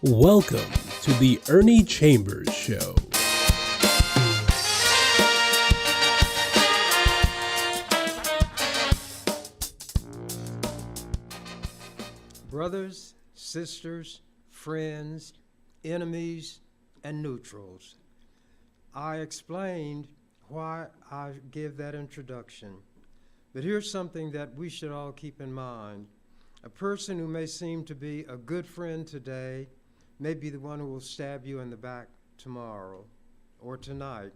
Welcome to the Ernie Chambers Show. Brothers, sisters, friends, enemies, and neutrals. I explained why I give that introduction. But here's something that we should all keep in mind. A person who may seem to be a good friend today may be the one who will stab you in the back tomorrow or tonight.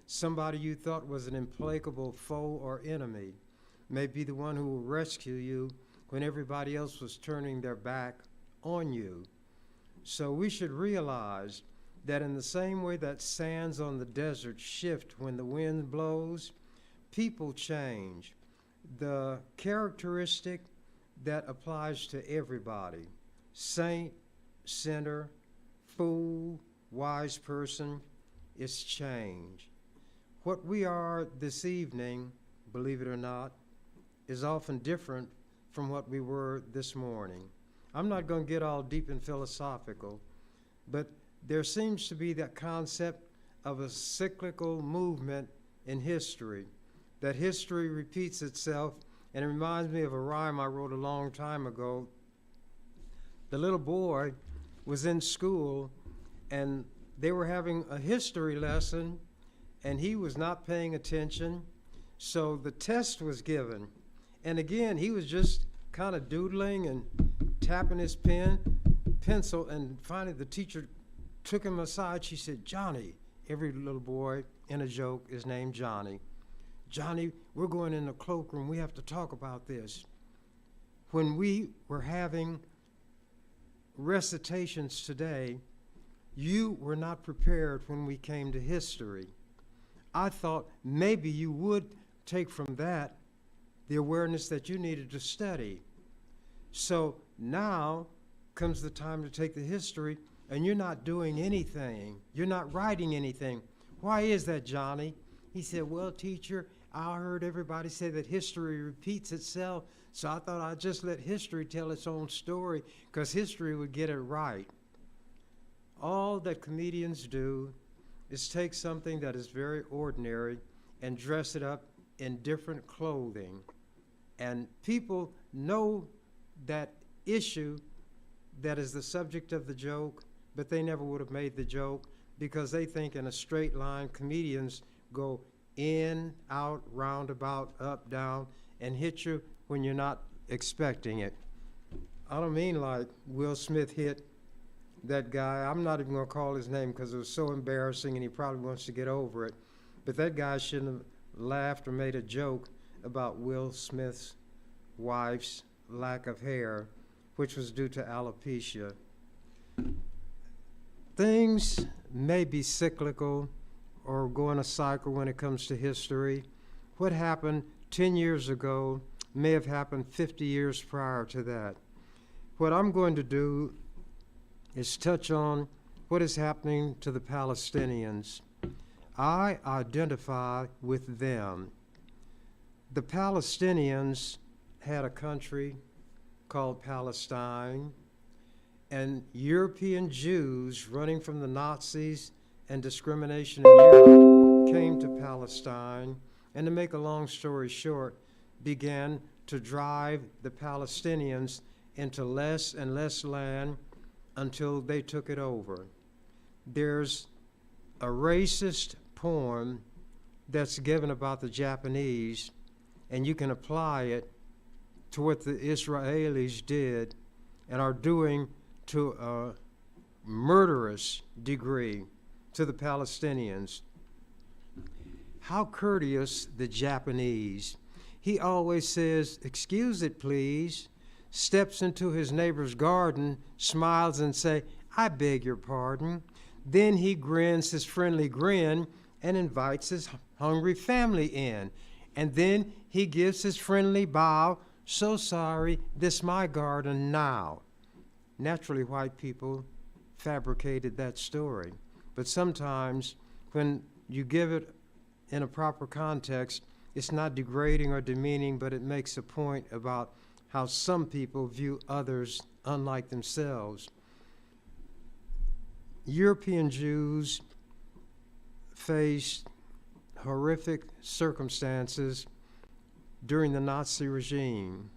Somebody you thought was an implacable foe or enemy may be the one who will rescue you when everybody else was turning their back on you. So we should realize that in the same way that sands on the desert shift when the wind blows, people change. The characteristic that applies to everybody, saint, sinner, fool, wise person, is change. What we are this evening, believe it or not, is often different from what we were this morning. I'm not going to get all deep and philosophical, but there seems to be that concept of a cyclical movement in history, that history repeats itself, and it reminds me of a rhyme I wrote a long time ago. The little boy was in school, and they were having a history lesson, and he was not paying attention, so the test was given. And again, he was just kind of doodling and tapping his pencil, and finally the teacher took him aside. She said, "Johnny," every little boy in a joke is named Johnny. "Johnny, we're going in the cloakroom. We have to talk about this." When we were having recitations today, you were not prepared when we came to history. I thought maybe you would take from that the awareness that you needed to study. So now comes the time to take the history, and you're not doing anything. You're not writing anything. "Why is that, Johnny?" He said, "Well, teacher, I heard everybody say that history repeats itself, so I thought I'd just let history tell its own story, because history would get it right." All that comedians do is take something that is very ordinary and dress it up in different clothing. And people know that issue that is the subject of the joke, but they never would have made the joke because they think in a straight line. Comedians go in, out, roundabout, up, down, and hit you when you're not expecting it. I don't mean like Will Smith hit that guy. I'm not even going to call his name because it was so embarrassing and he probably wants to get over it. But that guy shouldn't have laughed or made a joke about Will Smith's wife's lack of hair, which was due to alopecia. Things may be cyclical or go in a cycle when it comes to history. What happened 10 years ago may have happened 50 years prior to that. What I'm going to do is touch on what is happening to the Palestinians. I identify with them. The Palestinians had a country called Palestine, and European Jews running from the Nazis and discrimination in Europe came to Palestine, and to make a long story short, began to drive the Palestinians into less and less land until they took it over. There's a racist poem that's given about the Japanese, and you can apply it to what the Israelis did and are doing to a murderous degree to the Palestinians. How courteous the Japanese. He always says, "Excuse it, please," steps into his neighbor's garden, smiles and say, "I beg your pardon." Then he grins his friendly grin and invites his hungry family in. And then he gives his friendly bow, "So sorry, this my garden now." Naturally, white people fabricated that story. But sometimes when you give it in a proper context, it's not degrading or demeaning, but it makes a point about how some people view others unlike themselves. European Jews faced horrific circumstances during the Nazi regime.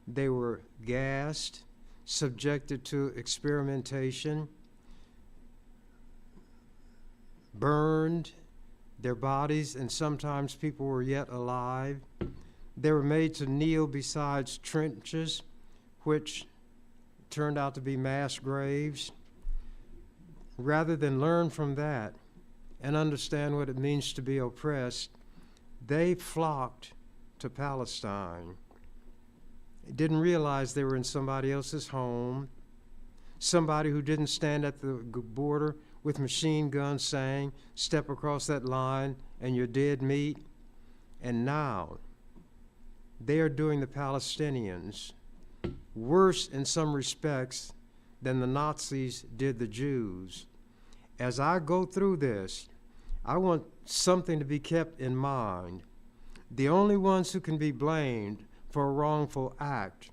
They were gassed, subjected to experimentation, burned, their bodies, and sometimes people were yet alive. They were made to kneel beside trenches, which turned out to be mass graves. Rather than learn from that and understand what it means to be oppressed, they flocked to Palestine. Didn't realize they were in somebody else's home, somebody who didn't stand at the border with machine guns saying, step across that line and you're dead meat. And now they are doing the Palestinians worse in some respects than the Nazis did the Jews. As I go through this, I want something to be kept in mind. The only ones who can be blamed for a wrongful act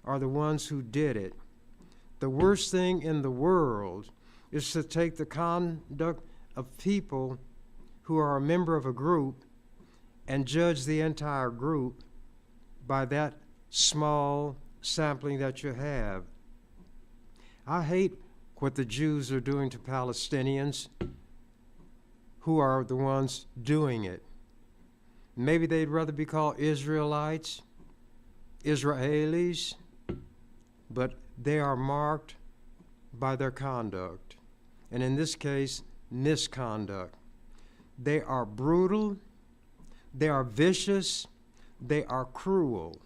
are the ones who did it. The worst thing in the world is to take the conduct of people who are a member of a group and judge the entire group by that small sampling that you have. I hate what the Jews are doing to Palestinians who are the ones doing it. Maybe they'd rather be called Israelites, Israelis, but they are marked by their conduct, and in this case, misconduct. They are brutal, they are vicious, they are cruel.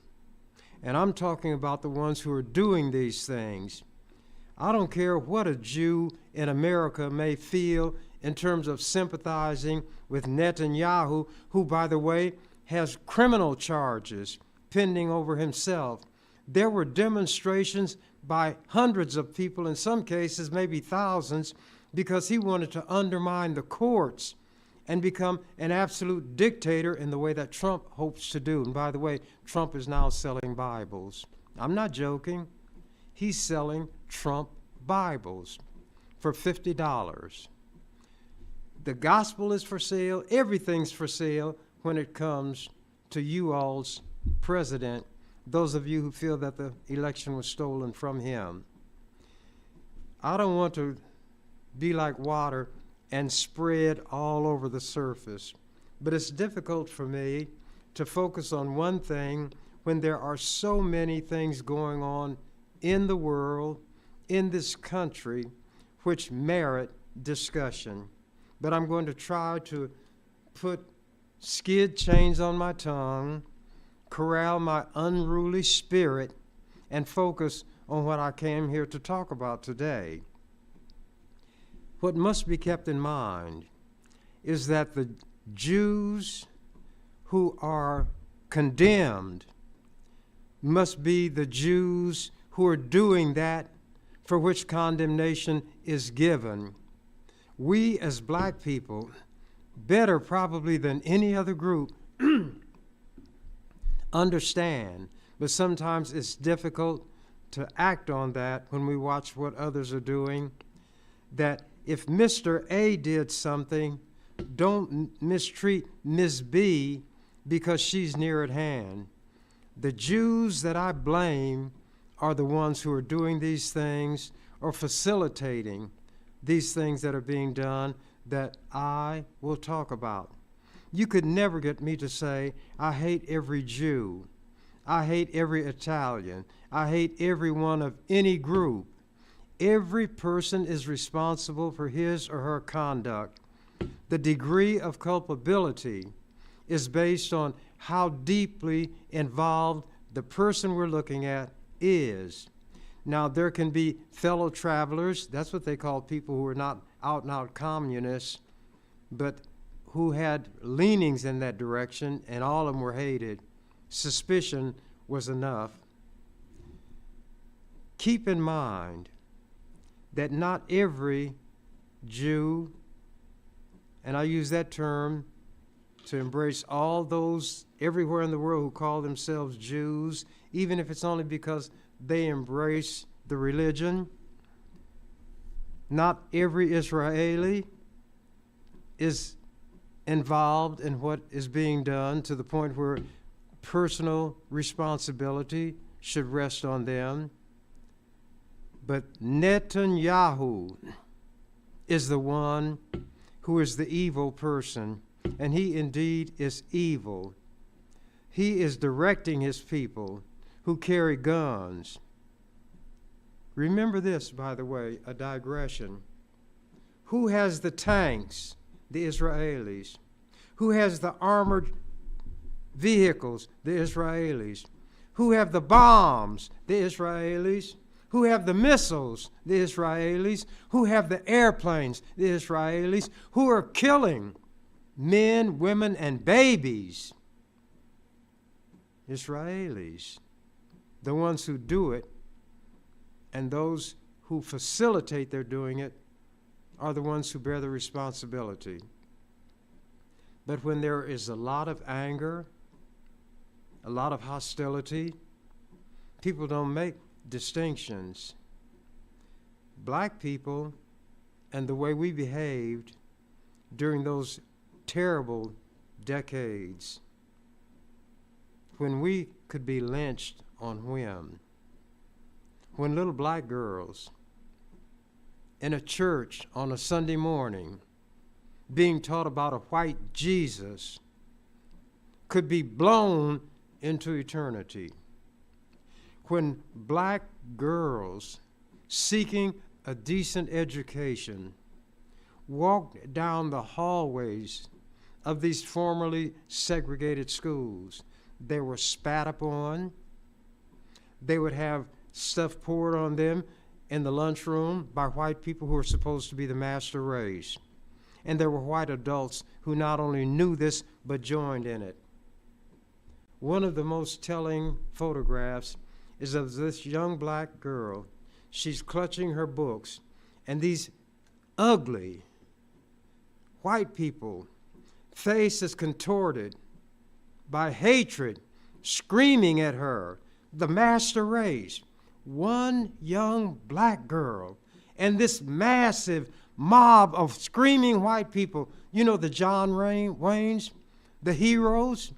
And I'm talking about the ones who are doing these things. I don't care what a Jew in America may feel in terms of sympathizing with Netanyahu, who, by the way, has criminal charges pending over himself. There were demonstrations by hundreds of people, in some cases maybe thousands, because he wanted to undermine the courts and become an absolute dictator in the way that Trump hopes to do. And by the way, Trump is now selling Bibles. I'm not joking. He's selling Trump Bibles for $50. The gospel is for sale. Everything's for sale when it comes to you all's president, those of you who feel that the election was stolen from him. I don't want to be like water and spread all over the surface, but it's difficult for me to focus on one thing when there are so many things going on in the world, in this country, which merit discussion. But I'm going to try to put skid chains on my tongue, corral my unruly spirit, and focus on what I came here to talk about today. What must be kept in mind is that the Jews who are condemned must be the Jews who are doing that for which condemnation is given. We as black people, better probably than any other group, understand, but sometimes it's difficult to act on that when we watch what others are doing, that if Mr. A did something, don't mistreat Ms. B because she's near at hand. The Jews that I blame are the ones who are doing these things or facilitating these things that are being done that I will talk about. You could never get me to say, I hate every Jew. I hate every Italian. I hate every one of any group. Every person is responsible for his or her conduct. The degree of culpability is based on how deeply involved the person we're looking at is. Now, there can be fellow travelers, that's what they call people who are not out-and-out communists, but who had leanings in that direction, and all of them were hated. Suspicion was enough. Keep in mind that not every Jew, and I use that term to embrace all those everywhere in the world who call themselves Jews, even if it's only because they embrace the religion. Not every Israeli is involved in what is being done to the point where personal responsibility should rest on them. But Netanyahu is the one who is the evil person, and he indeed is evil. He is directing his people who carry guns. Remember this, by the way, a digression. Who has the tanks? The Israelis. Who has the armored vehicles? The Israelis. Who have the bombs? The Israelis. Who have the missiles? The Israelis. Who have the airplanes? The Israelis. Who are killing men, women, and babies? Israelis. The ones who do it and those who facilitate their doing it are the ones who bear the responsibility. But when there is a lot of anger, a lot of hostility, people don't make distinctions. Black people and the way we behaved during those terrible decades when we could be lynched on whim, when little black girls in a church on a Sunday morning being taught about a white Jesus could be blown into eternity, when black girls seeking a decent education walked down the hallways of these formerly segregated schools, they were spat upon. They would have stuff poured on them in the lunchroom by white people who were supposed to be the master race. And there were white adults who not only knew this, but joined in it. One of the most telling photographs is of this young black girl. She's clutching her books, and these ugly white people, faces contorted by hatred, screaming at her, the master race. One young black girl and this massive mob of screaming white people. You know the John Waynes, the heroes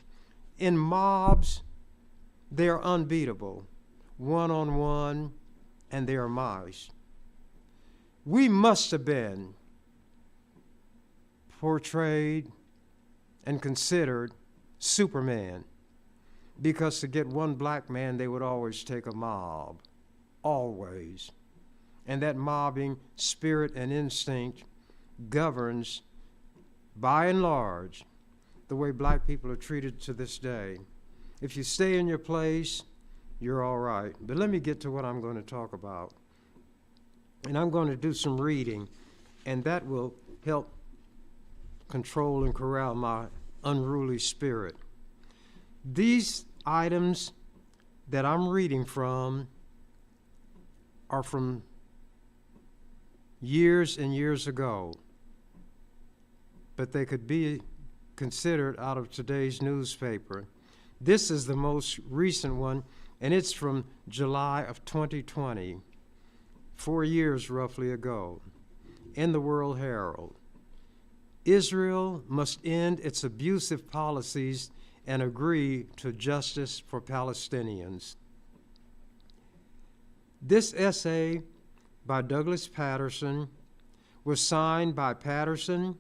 in mobs, they are unbeatable, one-on-one, and they are mice. We must have been portrayed and considered Superman, because to get one black man, they would always take a mob, always. And that mobbing spirit and instinct governs, by and large, the way black people are treated to this day. If you stay in your place, you're all right. But let me get to what I'm going to talk about. And I'm going to do some reading, and that will help control and corral my unruly spirit. These items that I'm reading from are from years and years ago, but they could be considered out of today's newspaper. This is the most recent one, and it's from July of 2020, 4 years roughly ago, in the World Herald. Israel must end its abusive policies and agree to justice for Palestinians. This essay by Douglas Patterson was signed by Patterson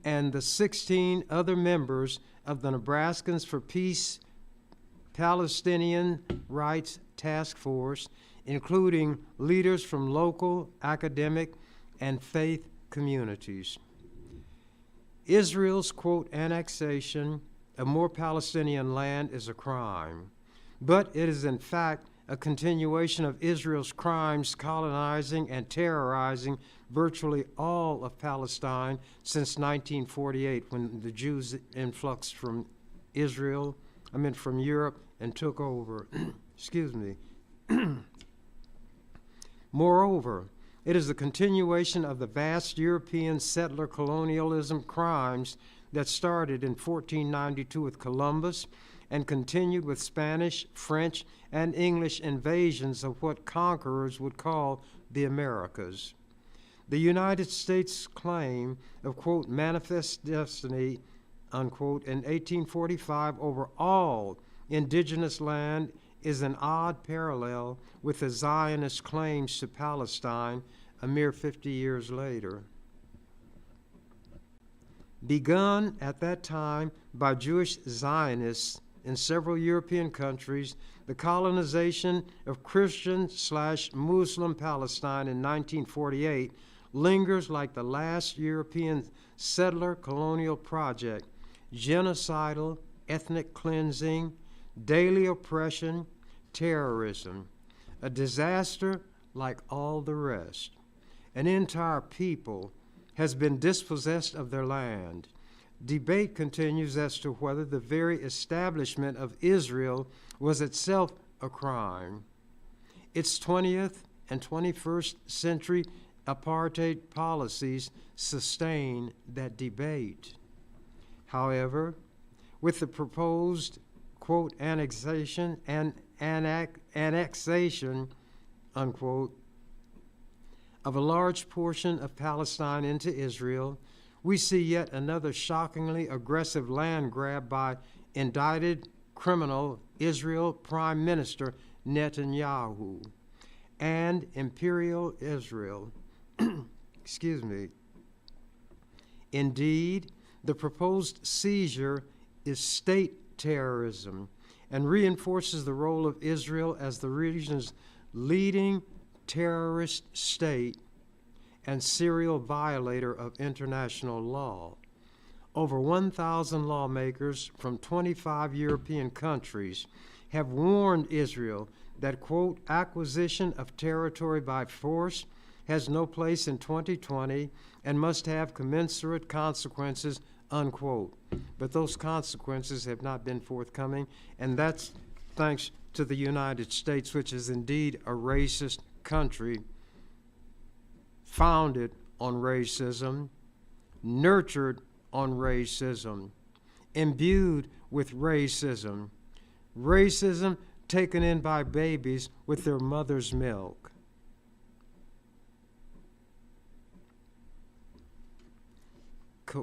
and the 16 other members of the Nebraskans for Peace Palestinian Rights Task Force, including leaders from local, academic, and faith communities. Israel's, quote, annexation of more Palestinian land is a crime, but it is in fact a continuation of Israel's crimes colonizing and terrorizing virtually all of Palestine since 1948, when the Jews influxed from Europe and took over. Excuse me. Moreover, it is a continuation of the vast European settler colonialism crimes that started in 1492 with Columbus and continued with Spanish, French, and English invasions of what conquerors would call the Americas. The United States' claim of, quote, manifest destiny, unquote, in 1845 over all indigenous land is an odd parallel with the Zionist claims to Palestine a mere 50 years later. Begun at that time by Jewish Zionists in several European countries, the colonization of Christian/Muslim Palestine in 1948 lingers like the last European settler colonial project, genocidal, ethnic cleansing, daily oppression, terrorism, a disaster like all the rest. An entire people has been dispossessed of their land. Debate continues as to whether the very establishment of Israel was itself a crime. Its 20th and 21st century apartheid policies sustain that debate. However, with the proposed, quote, annexation, unquote, of a large portion of Palestine into Israel, we see yet another shockingly aggressive land grab by indicted criminal Israel Prime Minister Netanyahu and Imperial Israel. Excuse me. Indeed, the proposed seizure is state terrorism and reinforces the role of Israel as the region's leading terrorist state and serial violator of international law. Over 1,000 lawmakers from 25 European countries have warned Israel that, quote, acquisition of territory by force has no place in 2020 and must have commensurate consequences, unquote. But those consequences have not been forthcoming, and that's thanks to the United States, which is indeed a racist country, founded on racism, nurtured on racism, imbued with racism, racism taken in by babies with their mother's milk.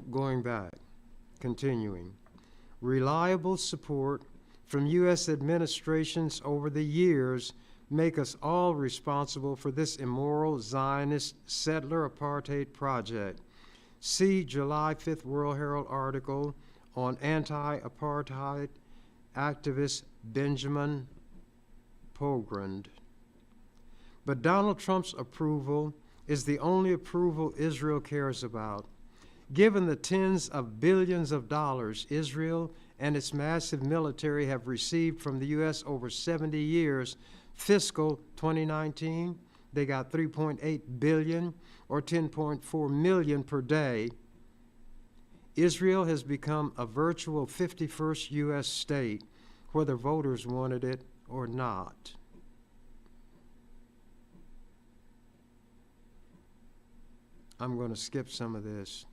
Going back, continuing. Reliable support from U.S. administrations over the years make us all responsible for this immoral Zionist settler apartheid project. See July 5th World Herald article on anti-apartheid activist Benjamin Pogrund. But Donald Trump's approval is the only approval Israel cares about. Given the tens of billions of dollars Israel and its massive military have received from the U.S. over 70 years, fiscal 2019, they got $3.8 billion or $10.4 million per day. Israel has become a virtual 51st U.S. state, whether voters wanted it or not. I'm going to skip some of this.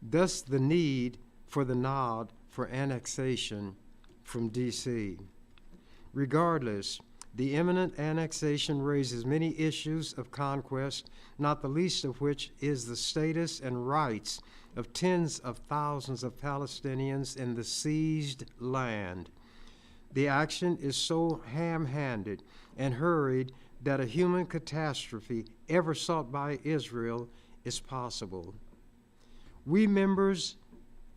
Thus the need for the nod for annexation from D.C. Regardless, the imminent annexation raises many issues of conquest, not the least of which is the status and rights of tens of thousands of Palestinians in the seized land. The action is so ham-handed and hurried that a human catastrophe ever sought by Israel is possible. We members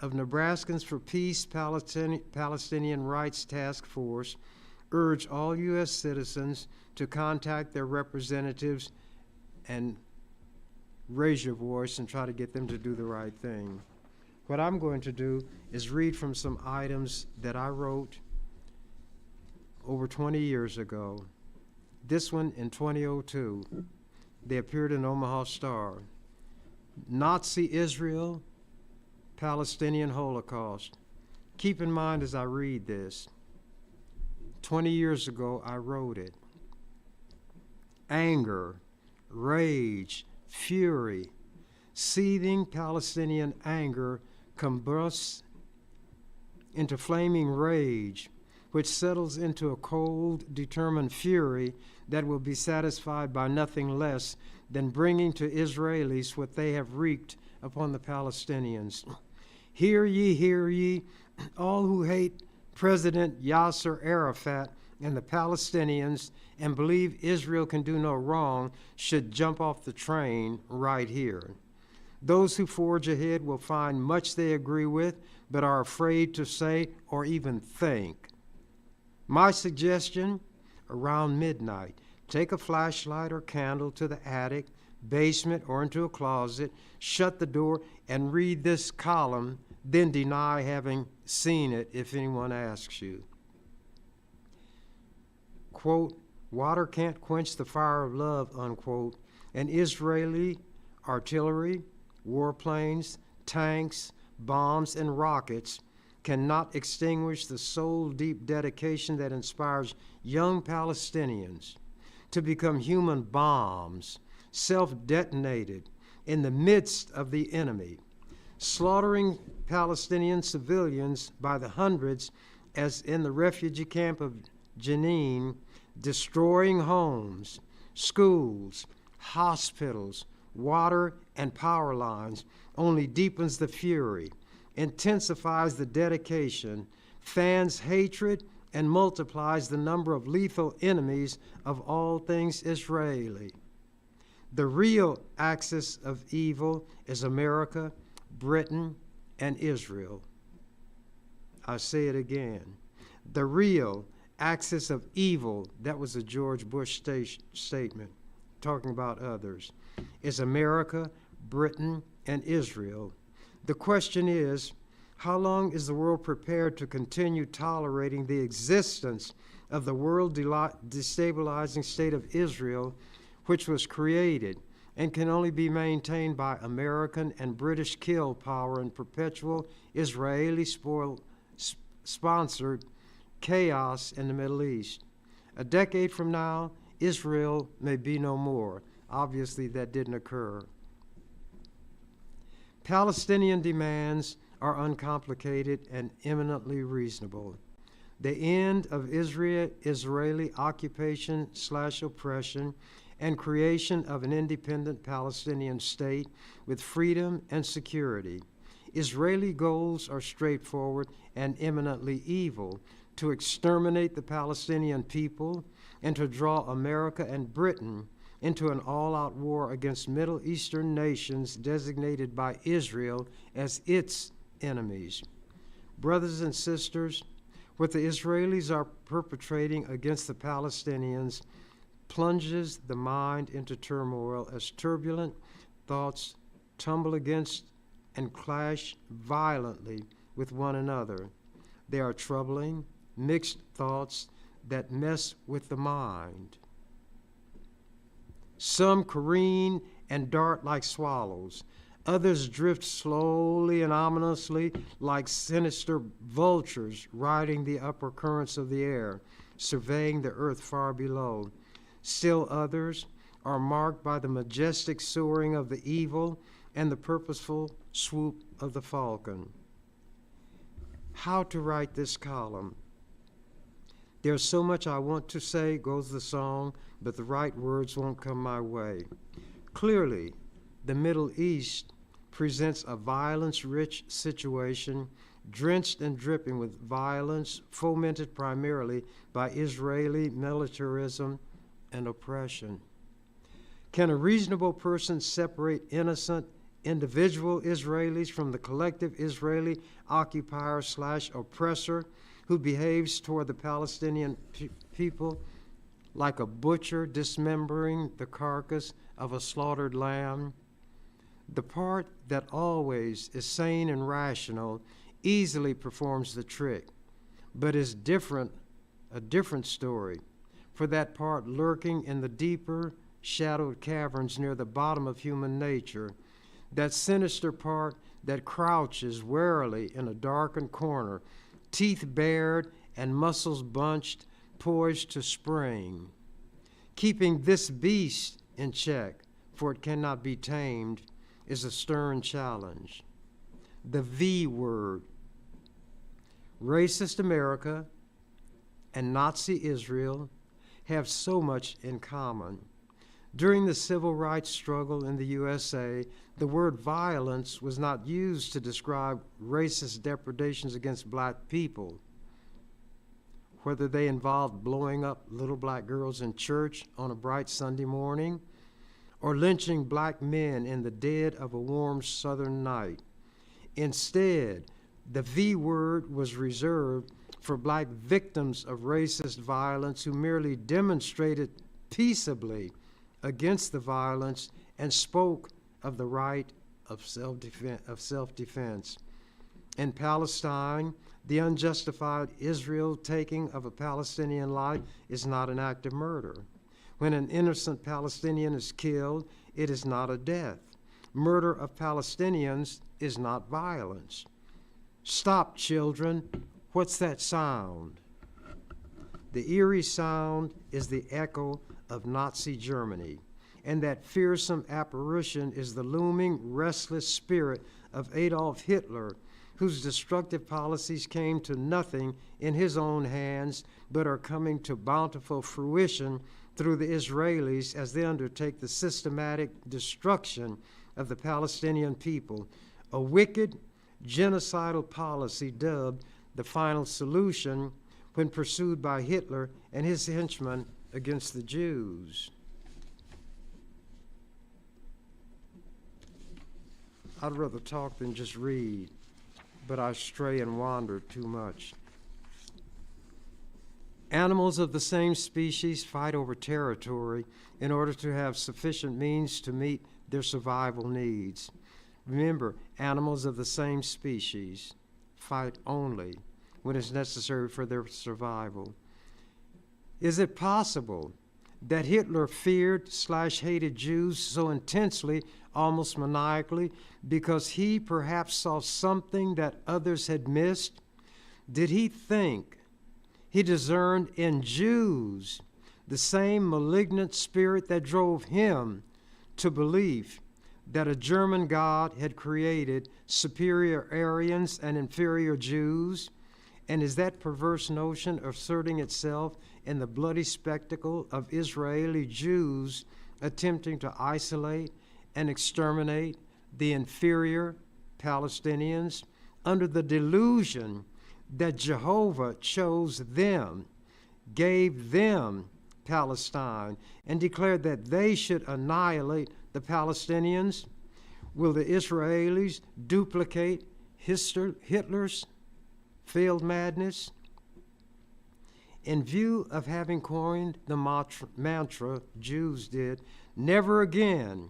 of Nebraskans for Peace Palestinian Rights Task Force urge all U.S. citizens to contact their representatives and raise your voice and try to get them to do the right thing. What I'm going to do is read from some items that I wrote over 20 years ago. This one in 2002. They appeared in Omaha Star. Nazi Israel, Palestinian Holocaust. Keep in mind as I read this, 20 years ago I wrote it. Anger, rage, fury, seething Palestinian anger combusts into flaming rage which settles into a cold, determined fury that will be satisfied by nothing less than bringing to Israelis what they have wreaked upon the Palestinians. Hear ye, all who hate President Yasser Arafat and the Palestinians and believe Israel can do no wrong should jump off the train right here. Those who forge ahead will find much they agree with, but are afraid to say or even think. My suggestion, around midnight, take a flashlight or candle to the attic, basement, or into a closet, shut the door, and read this column, then deny having seen it if anyone asks you. Quote, water can't quench the fire of love, unquote, and Israeli artillery, warplanes, tanks, bombs, and rockets cannot extinguish the soul-deep dedication that inspires young Palestinians to become human bombs, self-detonated in the midst of the enemy, slaughtering Palestinian civilians by the hundreds, as in the refugee camp of Jenin, destroying homes, schools, hospitals, water, and power lines, only deepens the fury, intensifies the dedication, fans hatred, and multiplies the number of lethal enemies of all things Israeli. The real axis of evil is America, Britain, and Israel. I say it again. The real axis of evil, that was a George Bush statement, talking about others, is America, Britain, and Israel. The question is, how long is the world prepared to continue tolerating the existence of the world destabilizing state of Israel, which was created and can only be maintained by American and British kill power and perpetual Israeli sponsored chaos in the Middle East? A decade from now, Israel may be no more. Obviously, that didn't occur. Palestinian demands are uncomplicated and eminently reasonable. The end of Israeli occupation/oppression and creation of an independent Palestinian state with freedom and security. Israeli goals are straightforward and eminently evil: to exterminate the Palestinian people and to draw America and Britain into an all-out war against Middle Eastern nations designated by Israel as its enemies. Brothers and sisters, what the Israelis are perpetrating against the Palestinians plunges the mind into turmoil as turbulent thoughts tumble against and clash violently with one another. They are troubling, mixed thoughts that mess with the mind. Some careen and dart like swallows. Others drift slowly and ominously like sinister vultures riding the upper currents of the air, surveying the earth far below. Still others are marked by the majestic soaring of the evil and the purposeful swoop of the falcon. How to write this column? There's so much I want to say, goes the song, but the right words won't come my way. Clearly, the Middle East presents a violence-rich situation, drenched and dripping with violence, fomented primarily by Israeli militarism and oppression. Can a reasonable person separate innocent individual Israelis from the collective Israeli occupier/oppressor who behaves toward the Palestinian people like a butcher dismembering the carcass of a slaughtered lamb? The part that always is sane and rational easily performs the trick, but is a different story for that part lurking in the deeper, shadowed caverns near the bottom of human nature, that sinister part that crouches warily in a darkened corner, teeth bared and muscles bunched, poised to spring. Keeping this beast in check, for it cannot be tamed, is a stern challenge. The V word. Racist America, and Nazi Israel have so much in common. During the civil rights struggle in the USA, the word violence was not used to describe racist depredations against black people, whether they involved blowing up little black girls in church on a bright Sunday morning or lynching black men in the dead of a warm southern night. Instead, the V word was reserved for black victims of racist violence who merely demonstrated peaceably against the violence and spoke of the right of self-defense. In Palestine, the unjustified Israel taking of a Palestinian life is not an act of murder. When an innocent Palestinian is killed, it is not a death. Murder of Palestinians is not violence. Stop, children. What's that sound? The eerie sound is the echo of Nazi Germany, and that fearsome apparition is the looming, restless spirit of Adolf Hitler, whose destructive policies came to nothing in his own hands, but are coming to bountiful fruition through the Israelis as they undertake the systematic destruction of the Palestinian people, a wicked, genocidal policy dubbed the final solution when pursued by Hitler and his henchmen against the Jews. I'd rather talk than just read, but I stray and wander too much. Animals of the same species fight over territory in order to have sufficient means to meet their survival needs. Remember, animals of the same species fight only when it's necessary for their survival. Is it possible that Hitler feared/hated Jews so intensely, almost maniacally, because he perhaps saw something that others had missed? Did he think he discerned in Jews the same malignant spirit that drove him to belief that a German God had created superior Aryans and inferior Jews? And is that perverse notion asserting itself in the bloody spectacle of Israeli Jews attempting to isolate and exterminate the inferior Palestinians under the delusion that Jehovah chose them, gave them Palestine, and declared that they should annihilate the Palestinians? Will the Israelis duplicate Hitler's failed madness? In view of having coined the mantra Jews did, never again,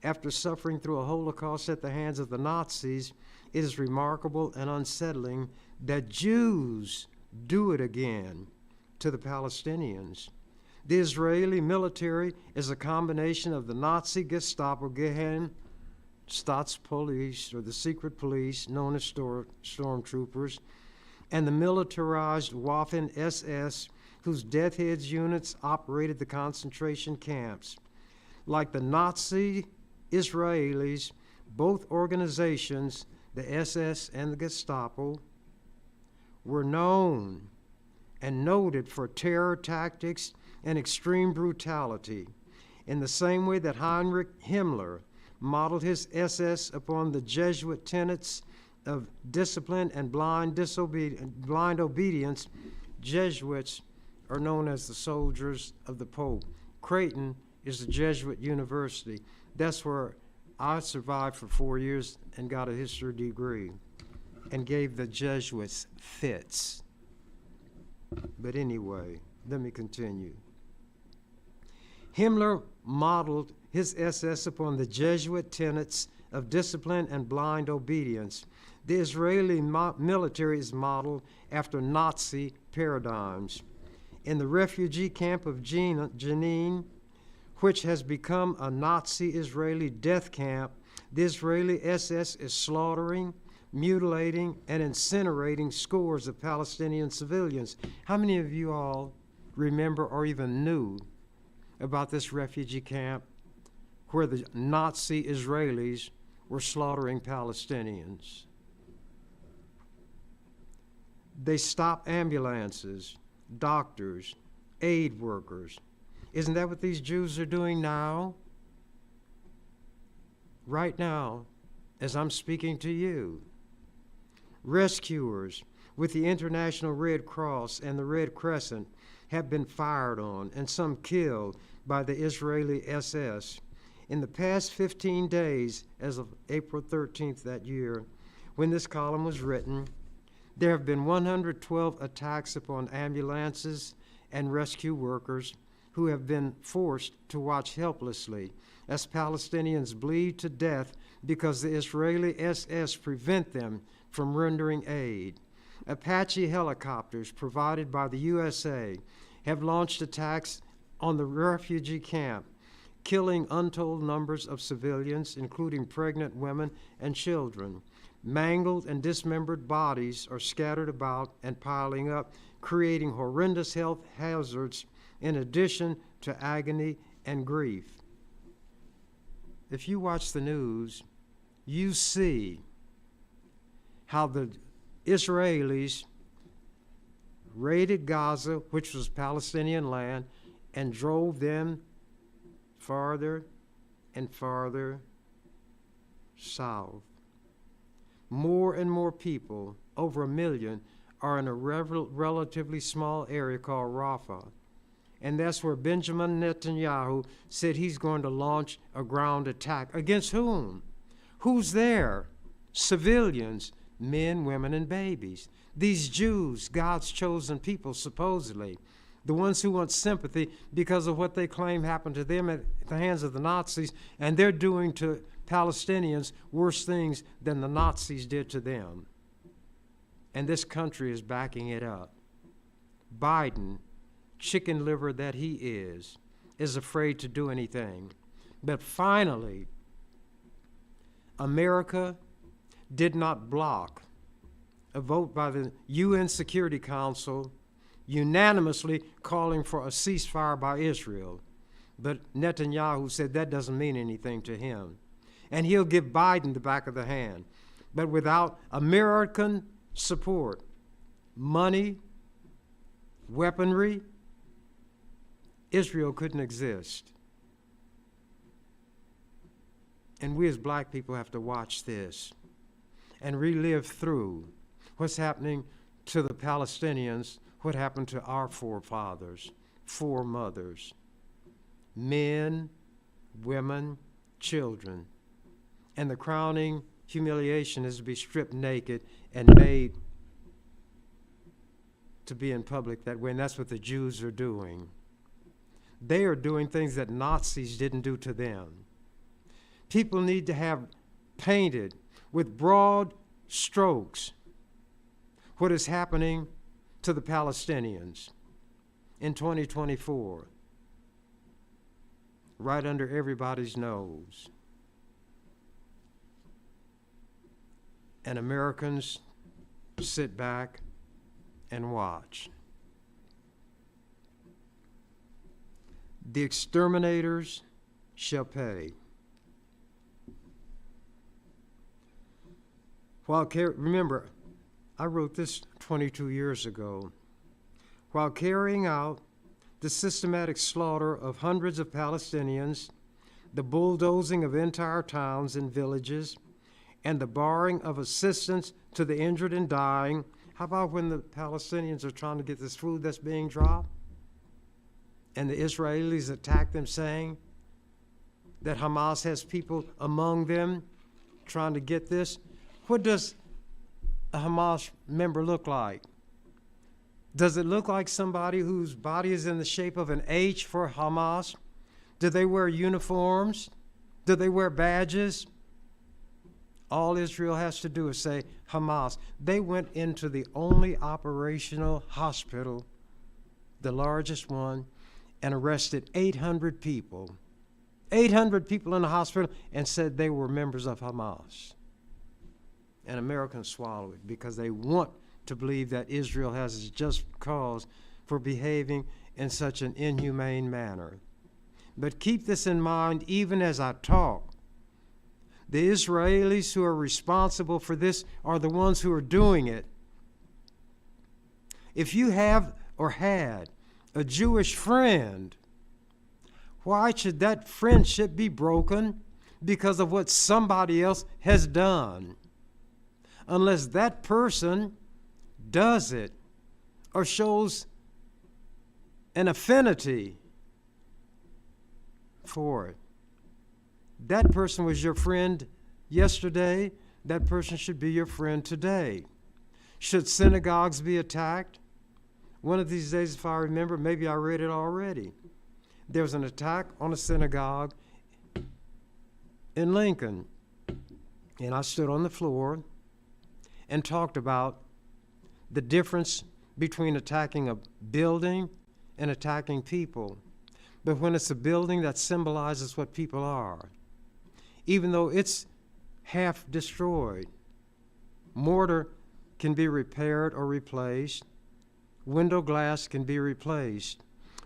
after suffering through a Holocaust at the hands of the Nazis, it is remarkable and unsettling that Jews do it again to the Palestinians. The Israeli military is a combination of the Nazi Gestapo, Gehen, Staatspolice, or the secret police known as stormtroopers, and the militarized Waffen-SS, whose Death Heads units operated the concentration camps. Like the Nazi Israelis, both organizations, the SS and the Gestapo, were known and noted for terror tactics and extreme brutality, in the same way that Heinrich Himmler modeled his SS upon the Jesuit tenets of discipline and blind obedience. Jesuits are known as the soldiers of the Pope. Creighton is a Jesuit university. That's where I survived for 4 years and got a history degree and gave the Jesuits fits. But anyway, let me continue. Himmler modeled his SS upon the Jesuit tenets of discipline and blind obedience. The Israeli military is modeled after Nazi paradigms. In the refugee camp of Jenin, which has become a Nazi-Israeli death camp, the Israeli SS is slaughtering, mutilating, and incinerating scores of Palestinian civilians. How many of you all remember or even knew about this refugee camp where the Nazi Israelis were slaughtering Palestinians? They stop ambulances doctors, aid workers. Isn't that what these Jews are doing now? Right now, as I'm speaking to you. Rescuers with the International Red Cross and the Red Crescent have been fired on and some killed by the Israeli SS. In the past 15 days, as of April 13th that year, when this column was written, there have been 112 attacks upon ambulances and rescue workers who have been forced to watch helplessly as Palestinians bleed to death because the Israeli SS prevent them from rendering aid. Apache helicopters provided by the USA have launched attacks on the refugee camp, killing untold numbers of civilians, including pregnant women and children. Mangled and dismembered bodies are scattered about and piling up, creating horrendous health hazards in addition to agony and grief. If you watch the news, you see how the Israelis raided Gaza, which was Palestinian land, and drove them farther and farther south. More and more people, over 1 million, are in a relatively small area called Rafah. And that's where Benjamin Netanyahu said he's going to launch a ground attack. Against whom? Who's there? Civilians, men, women, and babies. These Jews, God's chosen people, supposedly, the ones who want sympathy because of what they claim happened to them at the hands of the Nazis, and they're doing to Palestinians worse things than the Nazis did to them. And this country is backing it up. Biden, chicken liver that he is afraid to do anything. But finally, America did not block a vote by the UN Security Council unanimously calling for a ceasefire by Israel. But Netanyahu said that doesn't mean anything to him. And he'll give Biden the back of the hand. But without American support, money, weaponry, Israel couldn't exist. And we as black people have to watch this and relive through what's happening to the Palestinians, what happened to our forefathers, foremothers, men, women, children. And the crowning humiliation is to be stripped naked and made to be in public that way, and that's what the Jews are doing. They are doing things that Nazis didn't do to them. People need to have painted with broad strokes what is happening to the Palestinians in 2024, right under everybody's nose. And Americans sit back and watch. The exterminators shall pay. Remember, I wrote this 22 years ago. While carrying out the systematic slaughter of hundreds of Palestinians, the bulldozing of entire towns and villages, and the barring of assistance to the injured and dying. How about when the Palestinians are trying to get this food that's being dropped? And the Israelis attack them, saying that Hamas has people among them trying to get this. What does a Hamas member look like? Does it look like somebody whose body is in the shape of an H for Hamas? Do they wear uniforms? Do they wear badges? All Israel has to do is say Hamas. They went into the only operational hospital, the largest one, and arrested 800 people. 800 people in the hospital, and said they were members of Hamas. And Americans swallow it because they want to believe that Israel has a just cause for behaving in such an inhumane manner. But keep this in mind even as I talk. The Israelis who are responsible for this are the ones who are doing it. If you have or had a Jewish friend, why should that friendship be broken because of what somebody else has done? Unless that person does it or shows an affinity for it. That person was your friend yesterday. That person should be your friend today. Should synagogues be attacked? One of these days, if I remember, maybe I read it already. There was an attack on a synagogue in Lincoln, and I stood on the floor and talked about the difference between attacking a building and attacking people. But when it's a building that symbolizes what people are, even though it's half destroyed, mortar can be repaired or replaced, window glass can be replaced.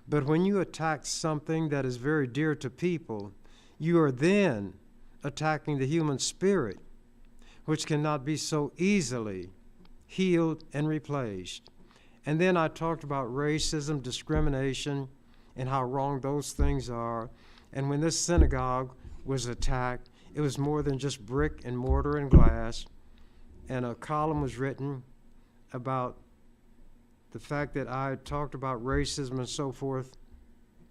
But when you attack something that is very dear to people, you are then attacking the human spirit, which cannot be so easily healed and replaced. And then I talked about racism, discrimination, and how wrong those things are. And when this synagogue was attacked, it was more than just brick and mortar and glass. And a column was written about the fact that I had talked about racism and so forth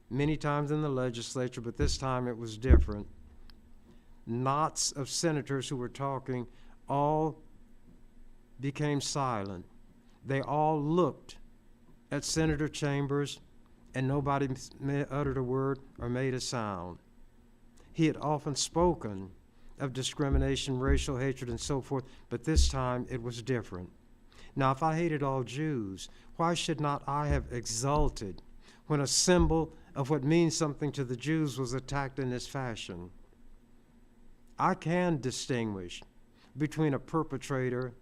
many times in the legislature, but this time it was different. Knots of senators who were talking all became silent. They all looked at Senator Chambers, and nobody uttered a word or made a sound. He had often spoken of discrimination, racial hatred, and so forth, but this time it was different. Now, if I hated all Jews, why should not I have exulted when a symbol of what means something to the Jews was attacked in this fashion? I can distinguish between a perpetrator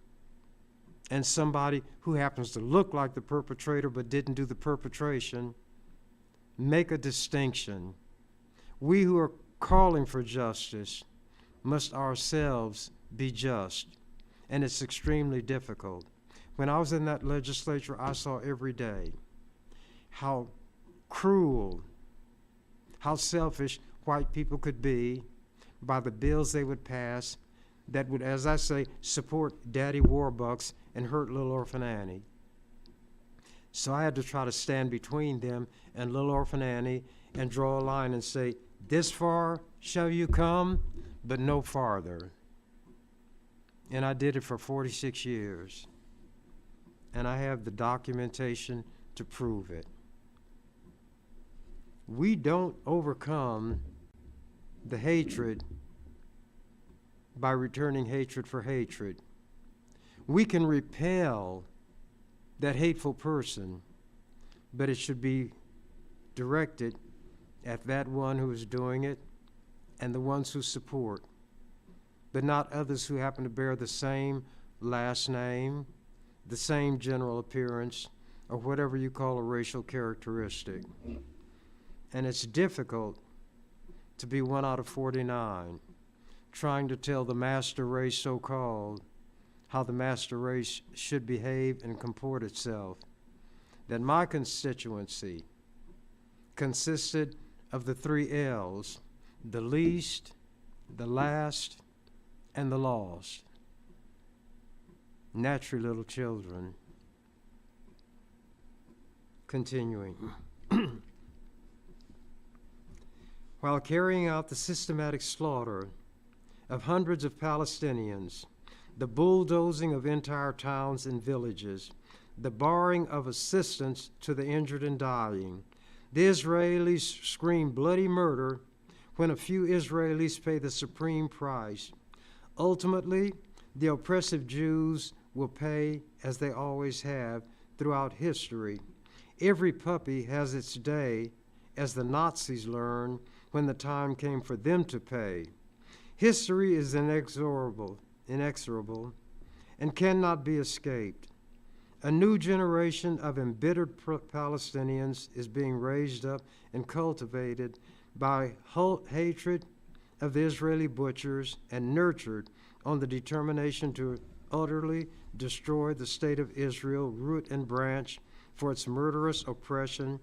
and somebody who happens to look like the perpetrator but didn't do the perpetration. Make a distinction. We who are calling for justice must ourselves be just, and it's extremely difficult. When I was in that legislature, I saw every day how cruel, how selfish white people could be by the bills they would pass that would, as I say, support Daddy Warbucks and hurt little Orphan Annie. So I had to try to stand between them and little Orphan Annie and draw a line and say, this far shall you come, but no farther. And I did it for 46 years. And I have the documentation to prove it. We don't overcome the hatred by returning hatred for hatred. We can repel that hateful person, but it should be directed at that one who is doing it and the ones who support, but not others who happen to bear the same last name, the same general appearance, or whatever you call a racial characteristic. And it's difficult to be 1 out of 49, trying to tell the master race, so-called, how the master race should behave and comport itself. That my constituency consisted of the 3 L's, the least, the last, and the lost. Naturally, little children. Continuing. While carrying out the systematic slaughter of hundreds of Palestinians, the bulldozing of entire towns and villages, the barring of assistance to the injured and dying, the Israelis scream bloody murder when a few Israelis pay the supreme price. Ultimately, the oppressive Jews will pay as they always have throughout history. Every puppy has its day, as the Nazis learned when the time came for them to pay. History is inexorable, and cannot be escaped. A new generation of embittered Palestinians is being raised up and cultivated by hatred of the Israeli butchers and nurtured on the determination to utterly destroy the state of Israel, root and branch, for its murderous oppression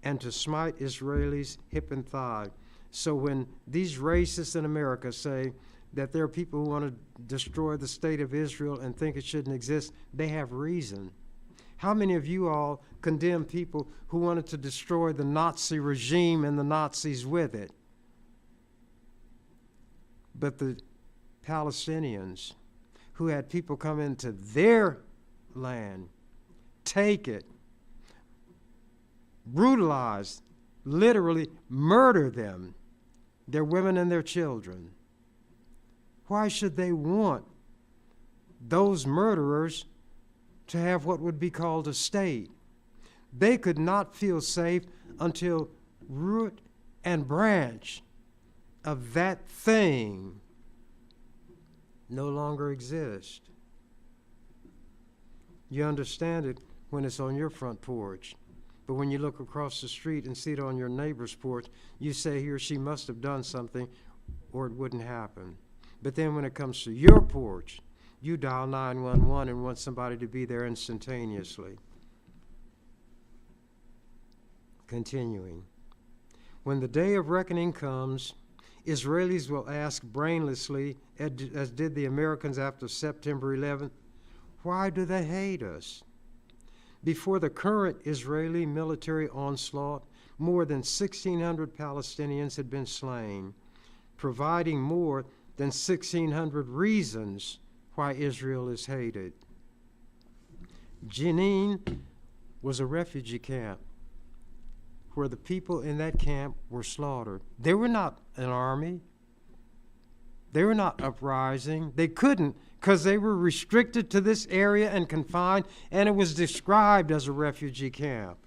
and to smite Israelis hip and thigh. So when these racists in America say that there are people who want to destroy the state of Israel and think it shouldn't exist, they have reason. How many of you all condemn people who wanted to destroy the Nazi regime and the Nazis with it? But the Palestinians, who had people come into their land, take it, brutalize, literally murder them, their women and their children. Why should they want those murderers to have what would be called a state? They could not feel safe until root and branch of that thing no longer exist. You understand it when it's on your front porch. But when you look across the street and see it on your neighbor's porch, you say he or she must have done something or it wouldn't happen. But then when it comes to your porch, you dial 911 and want somebody to be there instantaneously. Continuing. When the day of reckoning comes, Israelis will ask brainlessly, as did the Americans after September 11th, why do they hate us? Before the current Israeli military onslaught, more than 1,600 Palestinians had been slain, providing more than 1,600 reasons why Israel is hated. Jenin was a refugee camp where the people in that camp were slaughtered. They were not an army. They were not uprising. They couldn't, because they were restricted to this area and confined, and it was described as a refugee camp.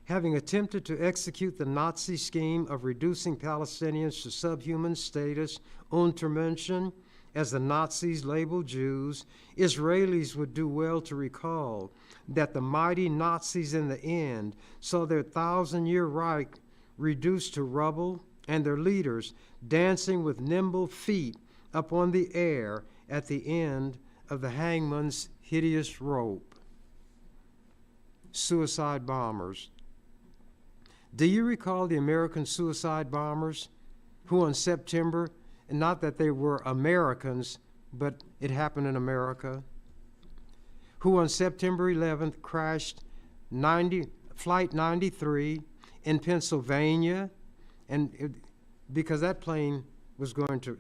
Having attempted to execute the Nazi scheme of reducing Palestinians to subhuman status, Untermenschen, as the Nazis labeled Jews, Israelis would do well to recall that the mighty Nazis in the end saw their 1,000-year Reich reduced to rubble and their leaders dancing with nimble feet up on the air at the end of the hangman's hideous rope. Suicide bombers. Do you recall the American suicide bombers who on September, and not that they were Americans, but it happened in America, who on September 11th crashed Flight 93 in Pennsylvania, because that plane was going to,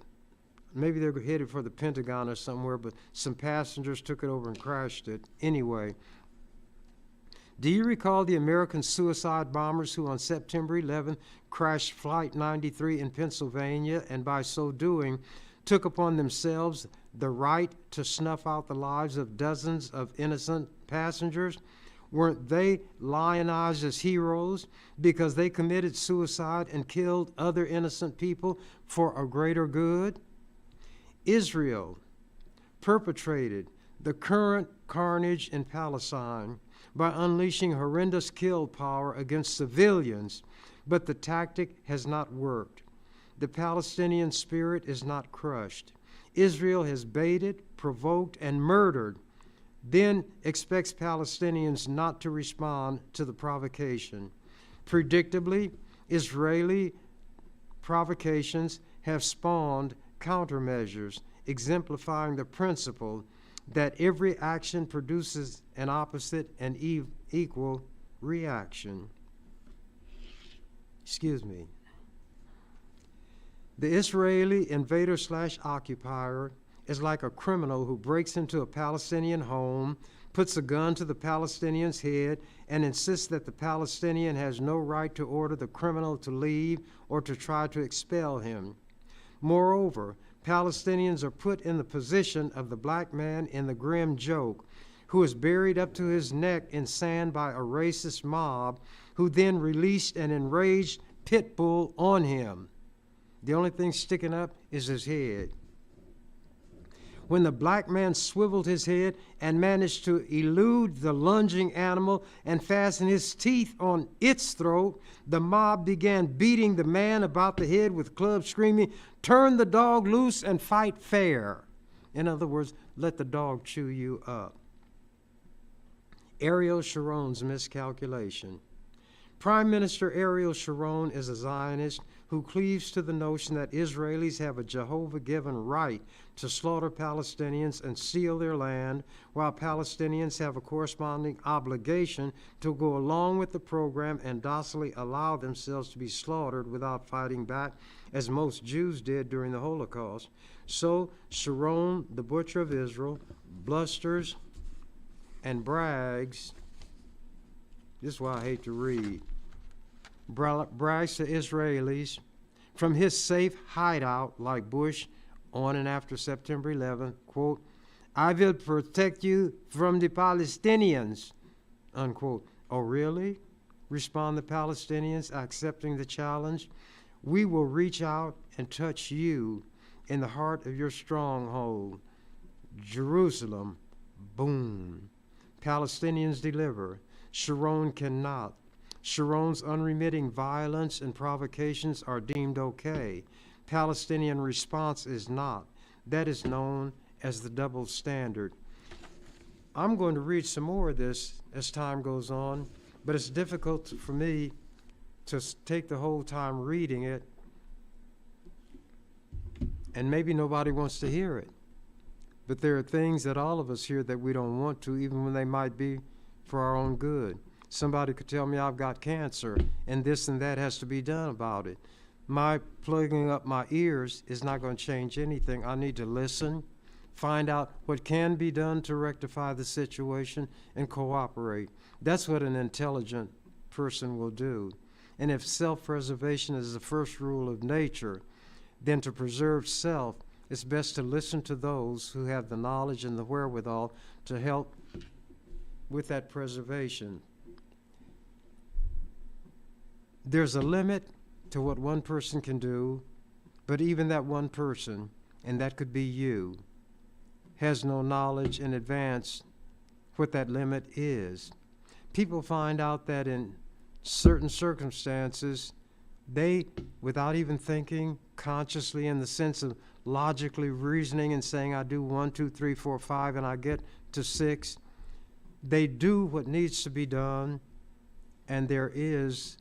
maybe they were headed for the Pentagon or somewhere, but some passengers took it over and crashed it anyway. Do you recall the American suicide bombers who on September 11th crashed Flight 93 in Pennsylvania and by so doing took upon themselves the right to snuff out the lives of dozens of innocent passengers? Weren't they lionized as heroes because they committed suicide and killed other innocent people for a greater good? Israel perpetrated the current carnage in Palestine by unleashing horrendous kill power against civilians, but the tactic has not worked. The Palestinian spirit is not crushed. Israel has baited, provoked, and murdered, then expects Palestinians not to respond to the provocation. Predictably, Israeli provocations have spawned countermeasures, exemplifying the principle that every action produces an opposite and equal reaction. The Israeli invader/occupier is like a criminal who breaks into a Palestinian home, puts a gun to the Palestinian's head, and insists that the Palestinian has no right to order the criminal to leave or to try to expel him. Moreover, Palestinians are put in the position of the black man in the grim joke, who is buried up to his neck in sand by a racist mob, who then released an enraged pit bull on him. The only thing sticking up is his head. When the black man swiveled his head and managed to elude the lunging animal and fasten his teeth on its throat, the mob began beating the man about the head with clubs, screaming, "Turn the dog loose and fight fair." In other words, let the dog chew you up. Ariel Sharon's miscalculation. Prime Minister Ariel Sharon is a Zionist who cleaves to the notion that Israelis have a Jehovah-given right to slaughter Palestinians and steal their land, while Palestinians have a corresponding obligation to go along with the program and docilely allow themselves to be slaughtered without fighting back, as most Jews did during the Holocaust. So Sharon, the butcher of Israel, blusters and brags. This is why I hate to read. Brags to Israelis from his safe hideout, like Bush on and after September 11th, quote, "I will protect you from the Palestinians," unquote. "Oh, really?" respond the Palestinians, accepting the challenge. "We will reach out and touch you in the heart of your stronghold, Jerusalem." Boom. Palestinians deliver. Sharon cannot. Sharon's unremitting violence and provocations are deemed okay. Palestinian response is not. That is known as the double standard. I'm going to read some more of this as time goes on, but it's difficult for me to take the whole time reading it, and maybe nobody wants to hear it. But there are things that all of us hear that we don't want to, even when they might be for our own good. Somebody could tell me I've got cancer and this and that has to be done about it. My plugging up my ears is not going to change anything. I need to listen, find out what can be done to rectify the situation, and cooperate. That's what an intelligent person will do. And if self-preservation is the first rule of nature, then to preserve self, it's best to listen to those who have the knowledge and the wherewithal to help with that preservation. There's a limit to what one person can do, but even that one person, and that could be you, has no knowledge in advance what that limit is. People find out that in certain circumstances, they, without even thinking consciously in the sense of logically reasoning and saying, I do 1, 2, 3, 4, 5, and I get to 6, they do what needs to be done, and there is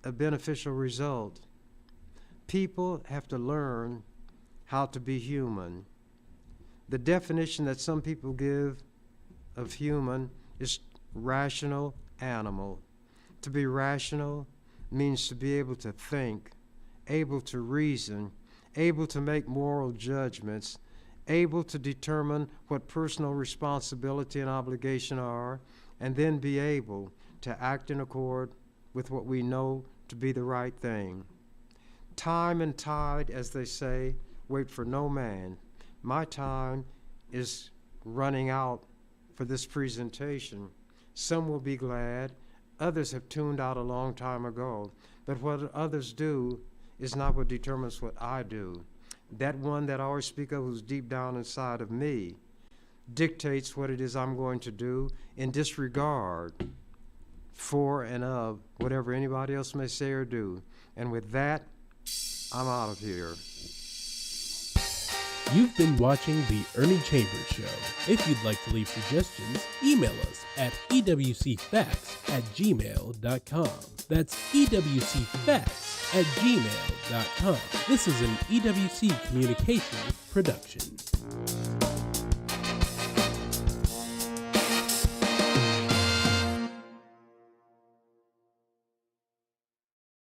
a beneficial result. People have to learn how to be human. The definition that some people give of human is rational animal. To be rational means to be able to think, able to reason, able to make moral judgments, able to determine what personal responsibility and obligation are, and then be able to act in accord with what we know to be the right thing. Time and tide, as they say, wait for no man. My time is running out for this presentation. Some will be glad. Others have tuned out a long time ago. But what others do is not what determines what I do. That one that I always speak of, who's deep down inside of me, dictates what it is I'm going to do in disregard for and of whatever anybody else may say or do. And with that, I'm out of here. You've been watching The Ernie Chambers Show. If you'd like to leave suggestions, email us at ewcfacts@gmail.com. That's ewcfacts@gmail.com. This is an EWC Communications production.